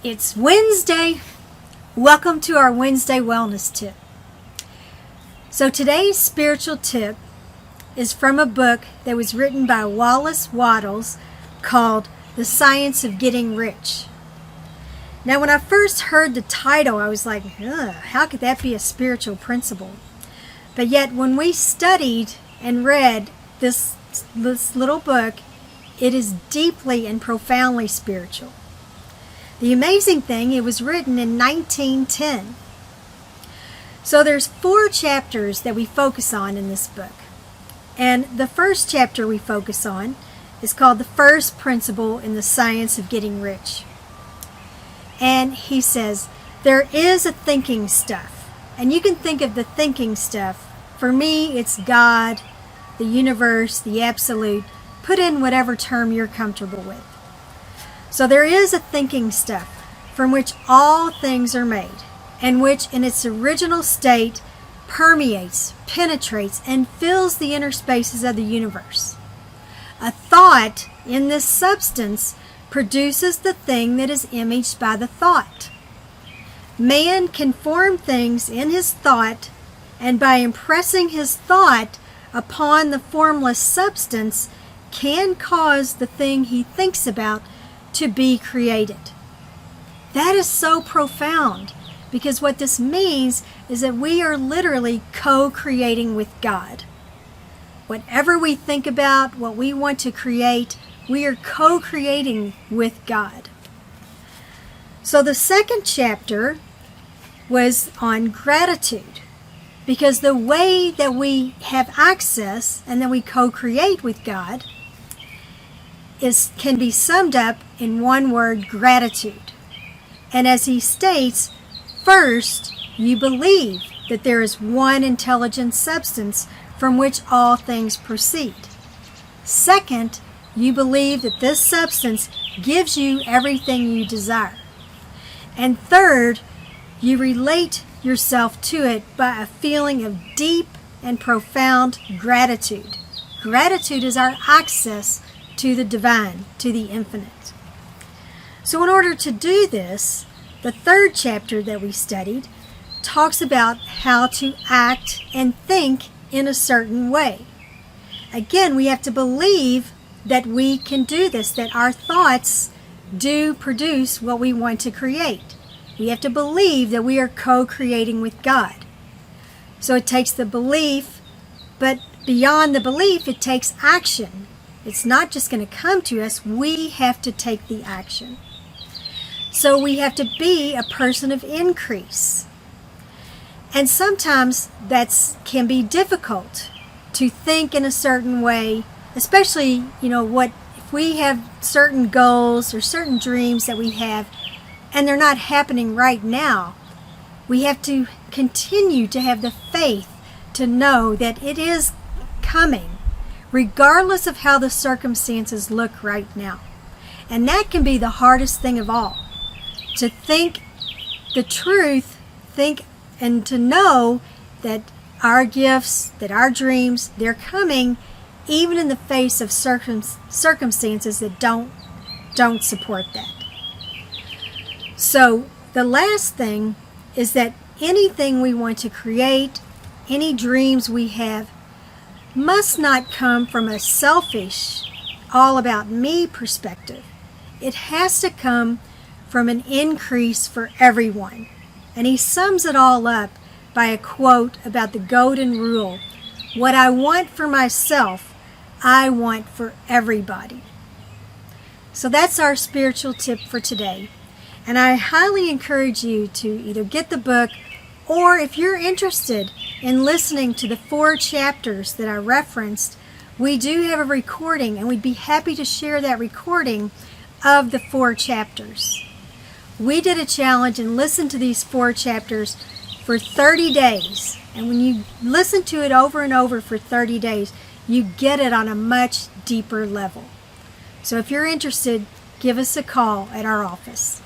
It's Wednesday. Welcome to our Wednesday Wellness Tip. So today's spiritual tip is from a book that was written by Wallace Wattles called The Science of Getting Rich. Now when I first heard the title, I was like, how could that be a spiritual principle? But yet when we studied and read this little book, it is deeply and profoundly spiritual. The amazing thing, it was written in 1910. So there's 4 chapters that we focus on in this book. And the first chapter we focus on is called The First Principle in the Science of Getting Rich. And he says, there is a thinking stuff. And you can think of the thinking stuff. For me, it's God, the universe, the absolute. Put in whatever term you're comfortable with. So there is a thinking stuff from which all things are made, and which in its original state permeates, penetrates, and fills the inner spaces of the universe. A thought in this substance produces the thing that is imaged by the thought. Man can form things in his thought, and by impressing his thought upon the formless substance can cause the thing he thinks about to be created. That is so profound, because what this means is that we are literally co-creating with God. Whatever we think about, what we want to create, we are co-creating with God. So the second chapter was on gratitude, because the way that we have access and that we co-create with God can be summed up in one word: gratitude. And as he states, first, you believe that there is one intelligent substance from which all things proceed. Second, you believe that this substance gives you everything you desire. And third, you relate yourself to it by a feeling of deep and profound gratitude. Gratitude is our access to the divine, to the infinite. So in order to do this, the third chapter that we studied talks about how to act and think in a certain way. Again, we have to believe that we can do this, that our thoughts do produce what we want to create. We have to believe that we are co-creating with God. So it takes the belief, but beyond the belief, it takes action. It's not just going to come to us. We have to take the action. So we have to be a person of increase. And sometimes that can be difficult to think in a certain way, especially, if we have certain goals or certain dreams that we have and they're not happening right now. We have to continue to have the faith to know that it is coming, regardless of how the circumstances look right now. And that can be the hardest thing of all. To think the truth, and to know that our gifts, that our dreams, they're coming even in the face of circumstances that don't support that. So the last thing is that anything we want to create, any dreams we have, must not come from a selfish, all about me perspective. It has to come from an increase for everyone. And he sums it all up by a quote about the golden rule: what I want for myself, I want for everybody. So that's our spiritual tip for today. And I highly encourage you to either get the book, or if you're interested in listening to the 4 chapters that I referenced, we do have a recording, and we'd be happy to share that recording of the 4 chapters. We did a challenge and listened to these 4 chapters for 30 days. And when you listen to it over and over for 30 days, you get it on a much deeper level. So if you're interested, give us a call at our office.